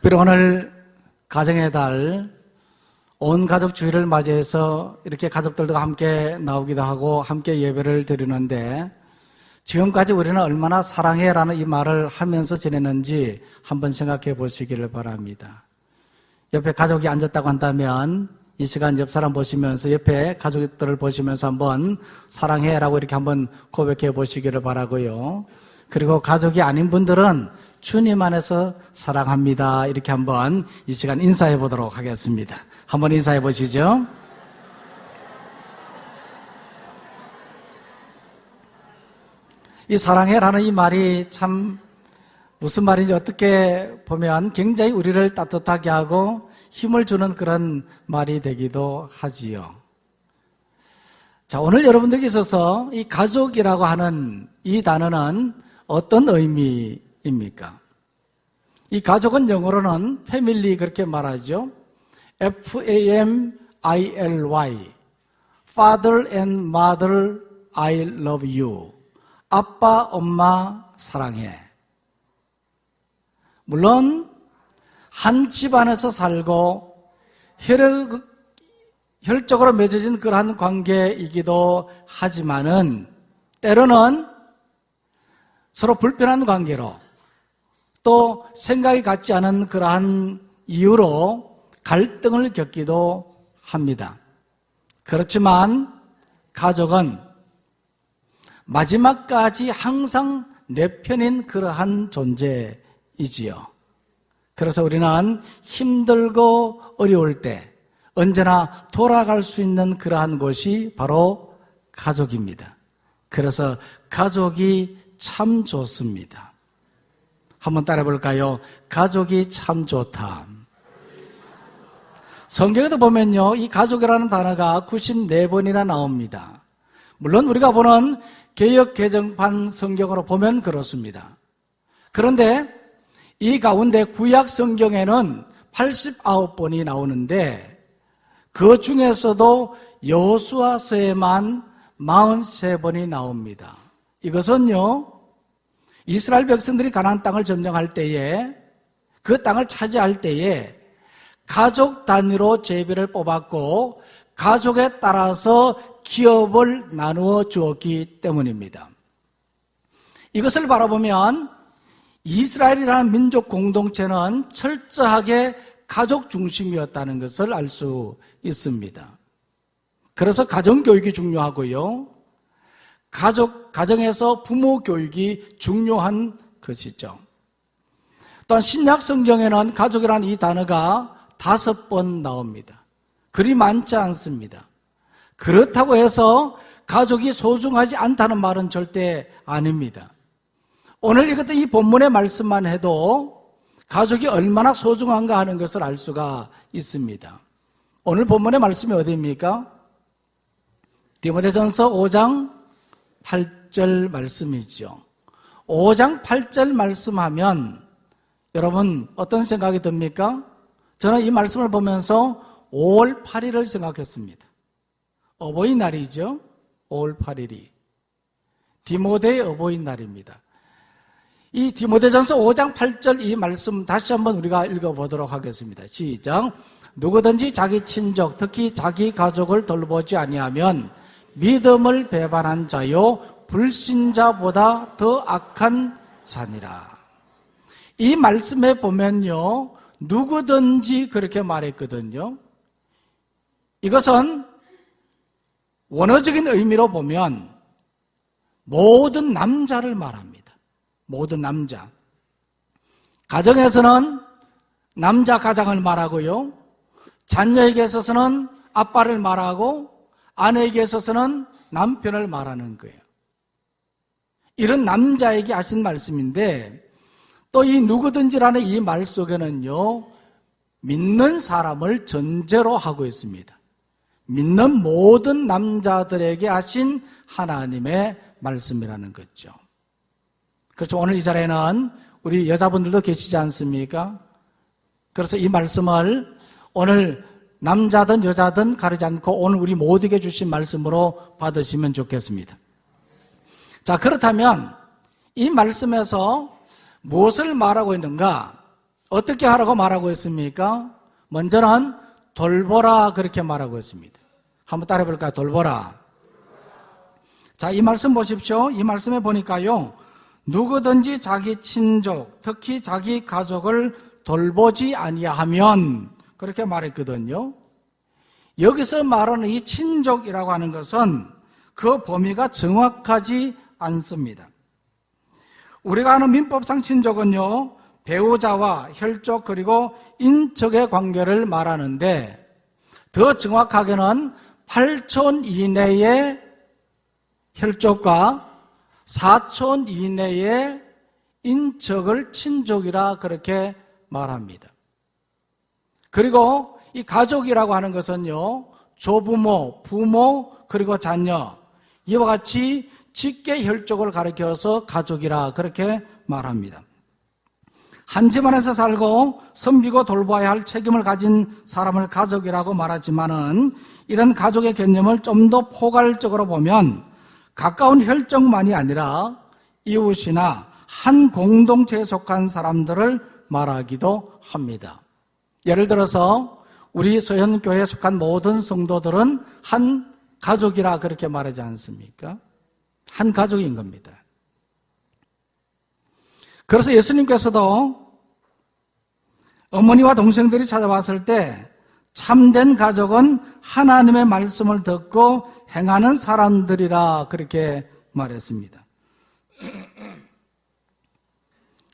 특별히 오늘 가정의 달, 온 가족 주일을 맞이해서 이렇게 가족들과 함께 나오기도 하고 함께 예배를 드리는데, 지금까지 우리는 얼마나 사랑해라는 이 말을 하면서 지냈는지 한번 생각해 보시기를 바랍니다. 옆에 가족이 앉았다고 한다면 이 시간 옆 사람 보시면서, 옆에 가족들을 보시면서 한번 사랑해라고 이렇게 한번 고백해 보시기를 바라고요. 그리고 가족이 아닌 분들은 주님 안에서 사랑합니다, 이렇게 한번 이 시간 인사해 보도록 하겠습니다. 한번 인사해 보시죠. 이 사랑해라는 이 말이 참 무슨 말인지 어떻게 보면 굉장히 우리를 따뜻하게 하고 힘을 주는 그런 말이 되기도 하지요. 자, 오늘 여러분들에게 있어서 이 가족이라고 하는 이 단어는 어떤 의미입니까? 이 가족은 영어로는 패밀리 그렇게 말하죠. F-A-M-I-L-Y, Father and Mother, I love you. 아빠, 엄마, 사랑해. 물론 한 집안에서 살고 혈적으로 맺어진 그러한 관계이기도 하지만은 때로는 서로 불편한 관계로, 또 생각이 같지 않은 그러한 이유로 갈등을 겪기도 합니다. 그렇지만 가족은 마지막까지 항상 내 편인 그러한 존재이지요. 그래서 우리는 힘들고 어려울 때 언제나 돌아갈 수 있는 그러한 곳이 바로 가족입니다. 그래서 가족이 참 좋습니다. 한번 따라해 볼까요? 가족이 참 좋다. 성경에도 보면요, 이 가족이라는 단어가 94번이나 나옵니다. 물론 우리가 보는 개역 개정판 성경으로 보면 그렇습니다. 그런데 이 가운데 구약 성경에는 89번이 나오는데 그 중에서도 여호수아서에만 43번이 나옵니다. 이것은요, 이스라엘 백성들이 가나안 땅을 점령할 때에, 그 땅을 차지할 때에 가족 단위로 제비를 뽑았고 가족에 따라서 기업을 나누어 주었기 때문입니다. 이것을 바라보면 이스라엘이라는 민족 공동체는 철저하게 가족 중심이었다는 것을 알 수 있습니다. 그래서 가정교육이 중요하고요, 가정에서 부모 교육이 중요한 것이죠. 또한 신약 성경에는 가족이라는 이 단어가 5번 나옵니다. 그리 많지 않습니다. 그렇다고 해서 가족이 소중하지 않다는 말은 절대 아닙니다. 오늘 읽었던 이 본문의 말씀만 해도 가족이 얼마나 소중한가 하는 것을 알 수가 있습니다. 오늘 본문의 말씀이 어디입니까? 디모데전서 5장 8절 말씀이죠. 5장 8절 말씀하면 여러분 어떤 생각이 듭니까? 저는 이 말씀을 보면서 5월 8일을 생각했습니다. 어버이날이죠. 5월 8일이 디모데의 어버이날입니다. 이 디모데전서 5장 8절 이 말씀 다시 한번 우리가 읽어보도록 하겠습니다. 시작. 누구든지 자기 친족, 특히 자기 가족을 돌보지 아니하면 믿음을 배반한 자요 불신자보다 더 악한 자니라. 이 말씀에 보면요, 누구든지 그렇게 말했거든요. 이것은 원어적인 의미로 보면 모든 남자를 말합니다. 모든 남자. 가정에서는 남자 가장을 말하고요, 자녀에게 있어서는 아빠를 말하고 아내에게 있어서는 남편을 말하는 거예요. 이런 남자에게 하신 말씀인데, 또 이 누구든지라는 이 말 속에는요, 믿는 사람을 전제로 하고 있습니다. 믿는 모든 남자들에게 하신 하나님의 말씀이라는 거죠. 그렇죠. 오늘 이 자리에는 우리 여자분들도 계시지 않습니까? 그래서 이 말씀을 오늘 남자든 여자든 가리지 않고 오늘 우리 모두에게 주신 말씀으로 받으시면 좋겠습니다. 자, 그렇다면 이 말씀에서 무엇을 말하고 있는가? 어떻게 하라고 말하고 있습니까? 먼저는 돌보라 그렇게 말하고 있습니다. 한번 따라해 볼까요? 돌보라. 자, 이 말씀 보십시오. 이 말씀에 보니까요, 누구든지 자기 친족, 특히 자기 가족을 돌보지 아니하면 그렇게 말했거든요. 여기서 말하는 이 친족이라고 하는 것은 그 범위가 정확하지 않습니다. 우리가 아는 민법상 친족은요, 배우자와 혈족 그리고 인척의 관계를 말하는데 더 정확하게는 8촌 이내의 혈족과 4촌 이내의 인척을 친족이라 그렇게 말합니다. 그리고 이 가족이라고 하는 것은요, 조부모, 부모, 그리고 자녀, 이와 같이 직계 혈족을 가리켜서 가족이라 그렇게 말합니다. 한 집안에서 살고 섬기고 돌봐야 할 책임을 가진 사람을 가족이라고 말하지만은 이런 가족의 개념을 좀 더 포괄적으로 보면 가까운 혈족만이 아니라 이웃이나 한 공동체에 속한 사람들을 말하기도 합니다. 예를 들어서 우리 서현교회에 속한 모든 성도들은 한 가족이라 그렇게 말하지 않습니까? 한 가족인 겁니다. 그래서 예수님께서도 어머니와 동생들이 찾아왔을 때 참된 가족은 하나님의 말씀을 듣고 행하는 사람들이라 그렇게 말했습니다.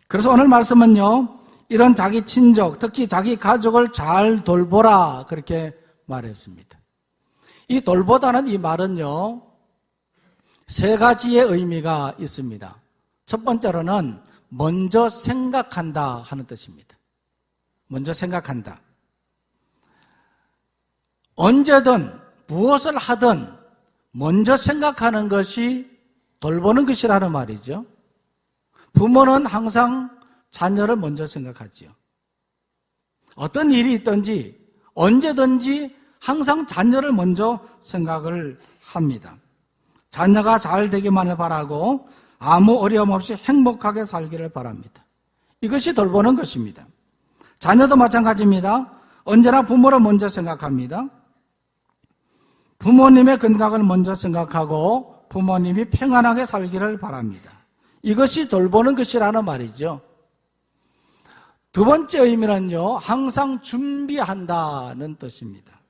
그래서 오늘 말씀은요, 이런 자기 친족, 특히 자기 가족을 잘 돌보라 그렇게 말했습니다. 이 돌보다는 이 말은요, 세 가지의 의미가 있습니다. 첫 번째로는 먼저 생각한다 하는 뜻입니다. 먼저 생각한다. 언제든 무엇을 하든 먼저 생각하는 것이 돌보는 것이라는 말이죠. 부모는 항상 자녀를 먼저 생각하지요. 어떤 일이 있든지 언제든지 항상 자녀를 먼저 생각을 합니다. 자녀가 잘 되기만을 바라고 아무 어려움 없이 행복하게 살기를 바랍니다. 이것이 돌보는 것입니다. 자녀도 마찬가지입니다. 언제나 부모를 먼저 생각합니다. 부모님의 건강을 먼저 생각하고 부모님이 평안하게 살기를 바랍니다. 이것이 돌보는 것이라는 말이죠. 두 번째 의미는요, 항상 준비한다는 뜻입니다.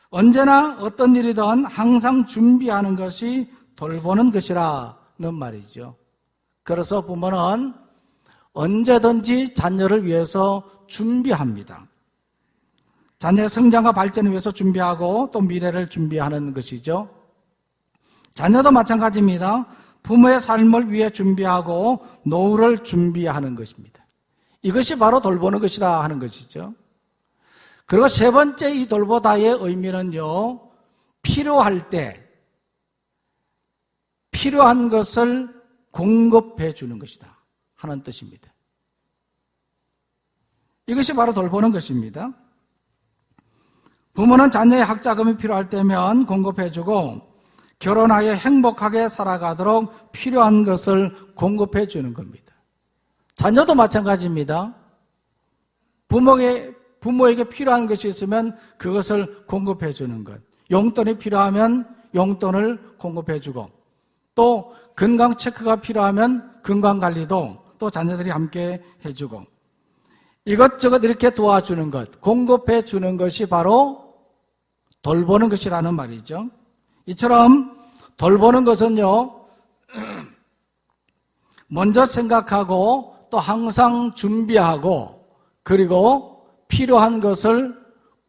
언제나 어떤 일이든 항상 준비하는 것이 돌보는 것이라는 말이죠. 그래서 부모는 언제든지 자녀를 위해서 준비합니다. 자녀의 성장과 발전을 위해서 준비하고 또 미래를 준비하는 것이죠. 자녀도 마찬가지입니다. 부모의 삶을 위해 준비하고 노후를 준비하는 것입니다. 이것이 바로 돌보는 것이라 하는 것이죠. 그리고 세 번째 이 돌보다의 의미는요, 필요할 때 필요한 것을 공급해 주는 것이다 하는 뜻입니다. 이것이 바로 돌보는 것입니다. 부모는 자녀의 학자금이 필요할 때면 공급해 주고 결혼하여 행복하게 살아가도록 필요한 것을 공급해 주는 겁니다. 자녀도 마찬가지입니다. 부모에게 필요한 것이 있으면 그것을 공급해 주는 것. 용돈이 필요하면 용돈을 공급해 주고 또 건강 체크가 필요하면 건강 관리도 또 자녀들이 함께 해주고 이것저것 이렇게 도와주는 것, 공급해 주는 것이 바로 돌보는 것이라는 말이죠. 이처럼 돌보는 것은요, 먼저 생각하고 또 항상 준비하고 그리고 필요한 것을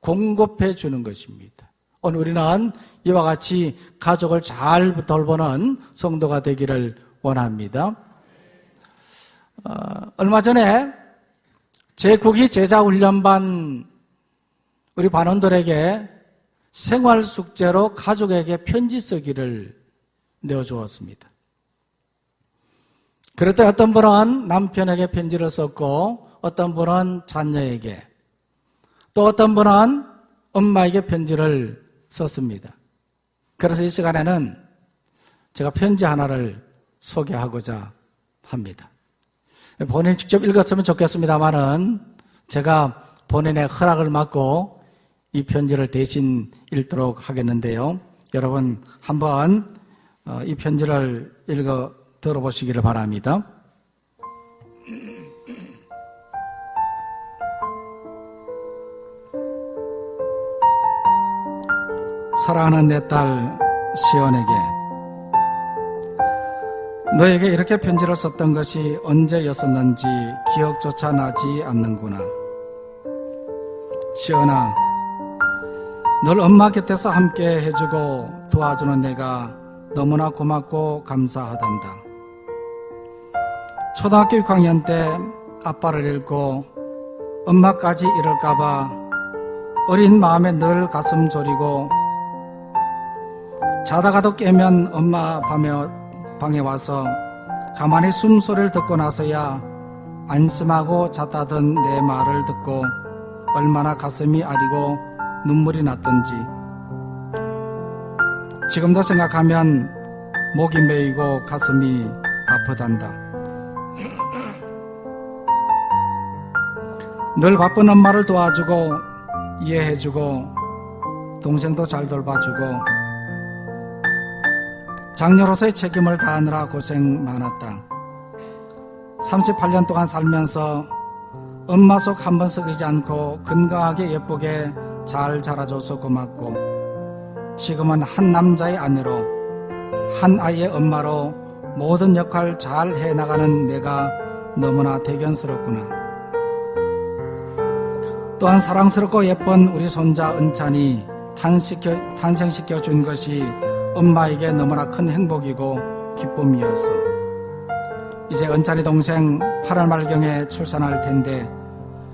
공급해 주는 것입니다. 오늘 우리는 이와 같이 가족을 잘 돌보는 성도가 되기를 원합니다. 얼마 전에 제9기 제자훈련반 우리 반원들에게 생활숙제로 가족에게 편지 쓰기를 내어주었습니다. 그럴 때 어떤 분은 남편에게 편지를 썼고 어떤 분은 자녀에게 또 어떤 분은 엄마에게 편지를 썼습니다. 그래서 이 시간에는 제가 편지 하나를 소개하고자 합니다. 본인이 직접 읽었으면 좋겠습니다만은 제가 본인의 허락을 받고 이 편지를 대신 읽도록 하겠는데요. 여러분 한번 이 편지를 읽어 들어보시기를 바랍니다. 사랑하는 내 딸 시온에게, 너에게 이렇게 편지를 썼던 것이 언제였었는지 기억조차 나지 않는구나. 시온아, 널 엄마 곁에서 함께 해주고 도와주는 내가 너무나 고맙고 감사하단다. 초등학교 6학년 때 아빠를 잃고 엄마까지 잃을까봐 어린 마음에 늘 가슴 졸이고, 자다가도 깨면 엄마 방에 와서 가만히 숨소리를 듣고 나서야 안심하고 잤다던 내 말을 듣고 얼마나 가슴이 아리고 눈물이 났던지 지금도 생각하면 목이 메이고 가슴이 아프단다. 늘 바쁜 엄마를 도와주고 이해해주고 동생도 잘 돌봐주고 장녀로서의 책임을 다하느라 고생 많았다. 38년 동안 살면서 엄마 속 한 번 썩이지 않고 건강하게 예쁘게 잘 자라줘서 고맙고, 지금은 한 남자의 아내로 한 아이의 엄마로 모든 역할 잘 해나가는 내가 너무나 대견스럽구나. 또한 사랑스럽고 예쁜 우리 손자 은찬이 탄생시켜 준 것이 엄마에게 너무나 큰 행복이고 기쁨이었어. 이제 은찬이 동생 8월 말경에 출산할 텐데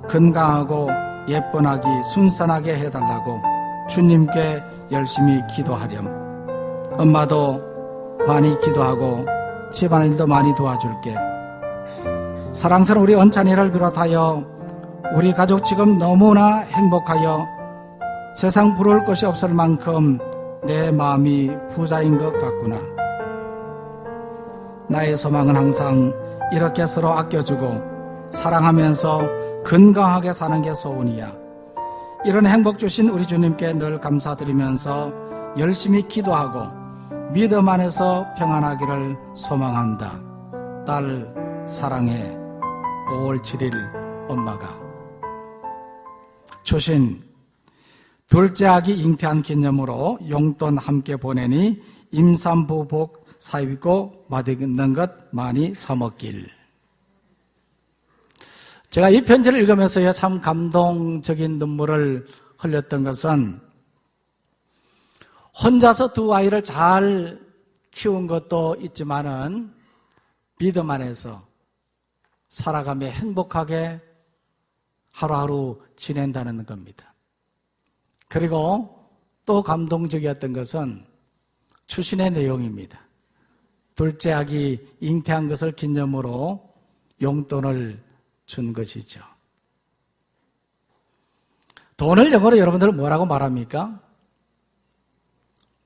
건강하고 예쁜 아기 순산하게 해달라고 주님께 열심히 기도하렴. 엄마도 많이 기도하고 집안일도 많이 도와줄게. 사랑스러운 우리 은찬이를 비롯하여 우리 가족 지금 너무나 행복하여 세상 부러울 것이 없을 만큼 내 마음이 부자인 것 같구나. 나의 소망은 항상 이렇게 서로 아껴주고 사랑하면서 건강하게 사는 게 소원이야. 이런 행복 주신 우리 주님께 늘 감사드리면서 열심히 기도하고 믿음 안에서 평안하기를 소망한다. 딸 사랑해. 5월 7일 엄마가. 주신 둘째 아기 잉태한 기념으로 용돈 함께 보내니 임산부 복 사입고 맛있는 것 많이 사먹길. 제가 이 편지를 읽으면서 참 감동적인 눈물을 흘렸던 것은 혼자서 두 아이를 잘 키운 것도 있지만은 믿음 안에서 살아가며 행복하게 하루하루 지낸다는 겁니다. 그리고 또 감동적이었던 것은 추신의 내용입니다. 둘째 아기 잉태한 것을 기념으로 용돈을 준 것이죠. 돈을 영어로 여러분들 뭐라고 말합니까?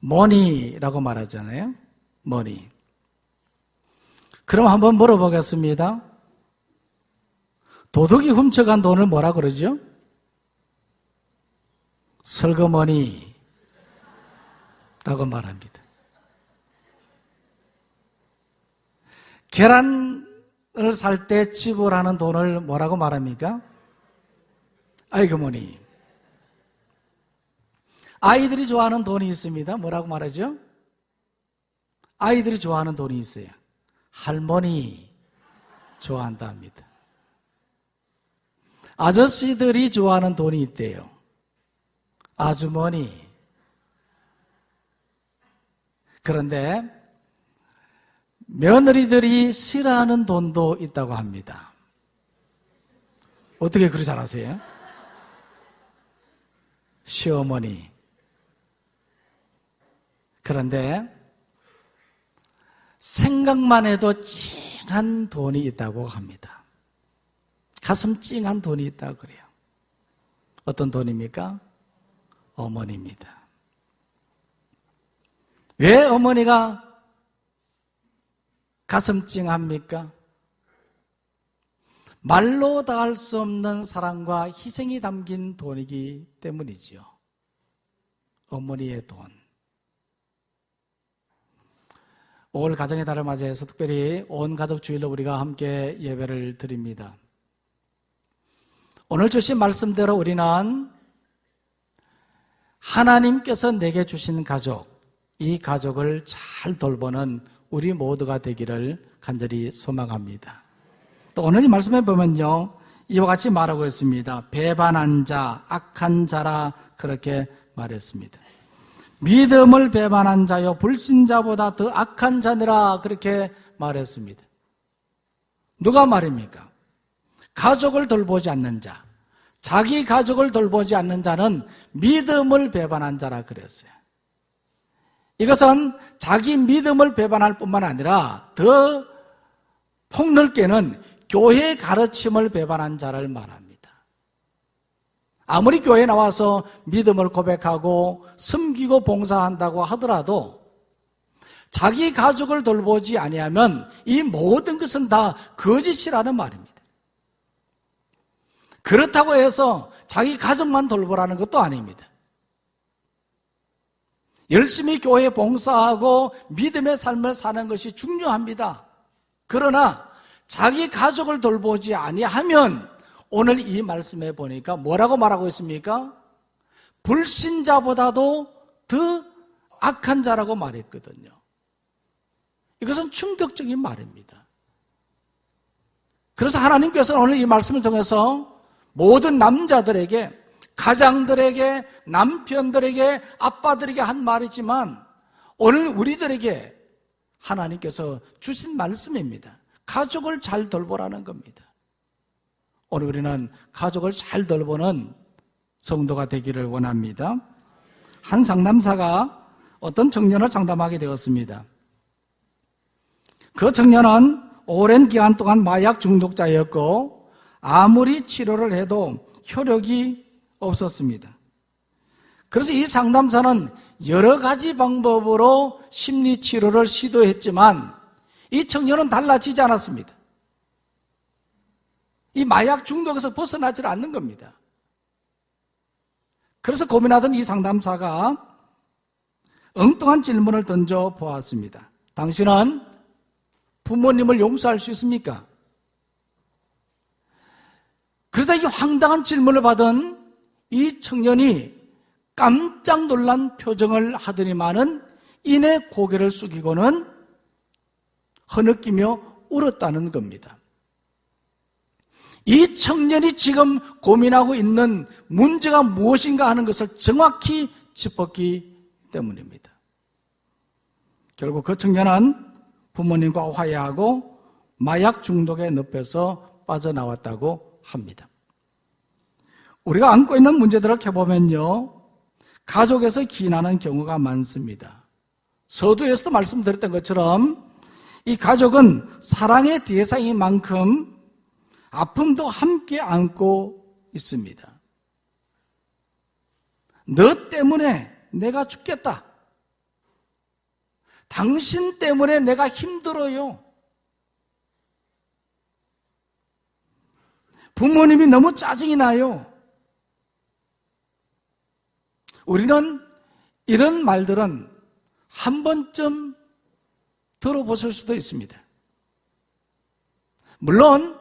money라고 말하잖아요. money. 그럼 한번 물어보겠습니다. 도둑이 훔쳐간 돈을 뭐라 그러죠? 설거머니라고 말합니다. 계란을 살 때 지불하는 돈을 뭐라고 말합니까? 아이그머니. 아이들이 좋아하는 돈이 있습니다. 뭐라고 말하죠? 아이들이 좋아하는 돈이 있어요. 할머니 좋아한다 합니다. 아저씨들이 좋아하는 돈이 있대요. 아주머니. 그런데 며느리들이 싫어하는 돈도 있다고 합니다. 어떻게 그리 잘 아세요? 시어머니. 그런데 생각만 해도 찡한 돈이 있다고 합니다. 가슴 찡한 돈이 있다고 그래요. 어떤 돈입니까? 어머니입니다. 왜 어머니가 가슴 찡합니까? 말로 다할 수 없는 사랑과 희생이 담긴 돈이기 때문이지요. 어머니의 돈. 5월 가정의 달을 맞이해서 특별히 온 가족 주일로 우리가 함께 예배를 드립니다. 오늘 주신 말씀대로 우리는 하나님께서 내게 주신 가족, 이 가족을 잘 돌보는 우리 모두가 되기를 간절히 소망합니다. 또 오늘 이 말씀에 보면요, 이와 같이 말하고 있습니다. 배반한 자, 악한 자라 그렇게 말했습니다. 믿음을 배반한 자요 불신자보다 더 악한 자니라 그렇게 말했습니다. 누가 말입니까? 가족을 돌보지 않는 자, 자기 가족을 돌보지 않는 자는 믿음을 배반한 자라 그랬어요. 이것은 자기 믿음을 배반할 뿐만 아니라 더 폭넓게는 교회 가르침을 배반한 자를 말합니다. 아무리 교회에 나와서 믿음을 고백하고 섬기고 봉사한다고 하더라도 자기 가족을 돌보지 아니하면 이 모든 것은 다 거짓이라는 말입니다. 그렇다고 해서 자기 가족만 돌보라는 것도 아닙니다. 열심히 교회에 봉사하고 믿음의 삶을 사는 것이 중요합니다. 그러나 자기 가족을 돌보지 아니하면 오늘 이 말씀에 보니까 뭐라고 말하고 있습니까? 불신자보다도 더 악한 자라고 말했거든요. 이것은 충격적인 말입니다. 그래서 하나님께서는 오늘 이 말씀을 통해서 모든 남자들에게, 가장들에게, 남편들에게, 아빠들에게 한 말이지만 오늘 우리들에게 하나님께서 주신 말씀입니다. 가족을 잘 돌보라는 겁니다. 오늘 우리는 가족을 잘 돌보는 성도가 되기를 원합니다. 한 상담사가 어떤 청년을 상담하게 되었습니다. 그 청년은 오랜 기간 동안 마약 중독자였고 아무리 치료를 해도 효력이 없었습니다. 그래서 이 상담사는 여러 가지 방법으로 심리치료를 시도했지만 이 청년은 달라지지 않았습니다. 이 마약 중독에서 벗어나지 않는 겁니다. 그래서 고민하던 이 상담사가 엉뚱한 질문을 던져 보았습니다. 당신은 부모님을 용서할 수 있습니까? 그러다 이 황당한 질문을 받은 이 청년이 깜짝 놀란 표정을 하더니만은 이내 고개를 숙이고는 흐느끼며 울었다는 겁니다. 이 청년이 지금 고민하고 있는 문제가 무엇인가 하는 것을 정확히 짚었기 때문입니다. 결국 그 청년은 부모님과 화해하고 마약 중독의 늪에서 빠져나왔다고 합니다. 우리가 안고 있는 문제들을 해보면요, 가족에서 기인하는 경우가 많습니다. 서두에서도 말씀드렸던 것처럼 이 가족은 사랑의 대상인 만큼 아픔도 함께 안고 있습니다. 너 때문에 내가 죽겠다. 당신 때문에 내가 힘들어요. 부모님이 너무 짜증이 나요. 우리는 이런 말들은 한 번쯤 들어보실 수도 있습니다. 물론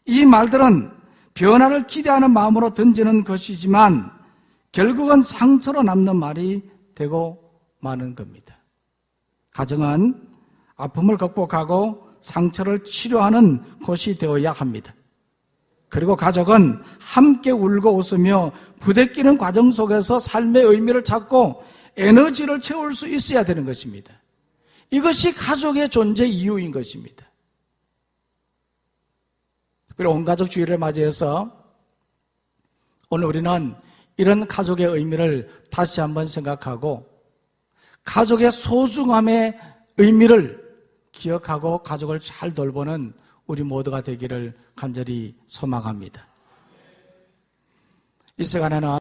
이 말들은 변화를 기대하는 마음으로 던지는 것이지만 결국은 상처로 남는 말이 되고 마는 겁니다. 가정은 아픔을 극복하고 상처를 치료하는 곳이 되어야 합니다. 그리고 가족은 함께 울고 웃으며 부대끼는 과정 속에서 삶의 의미를 찾고 에너지를 채울 수 있어야 되는 것입니다. 이것이 가족의 존재 이유인 것입니다. 특별히 온가족 주일을 맞이해서 오늘 우리는 이런 가족의 의미를 다시 한번 생각하고 가족의 소중함의 의미를 기억하고 가족을 잘 돌보는 우리 모두가 되기를 간절히 소망합니다. 이 시간에는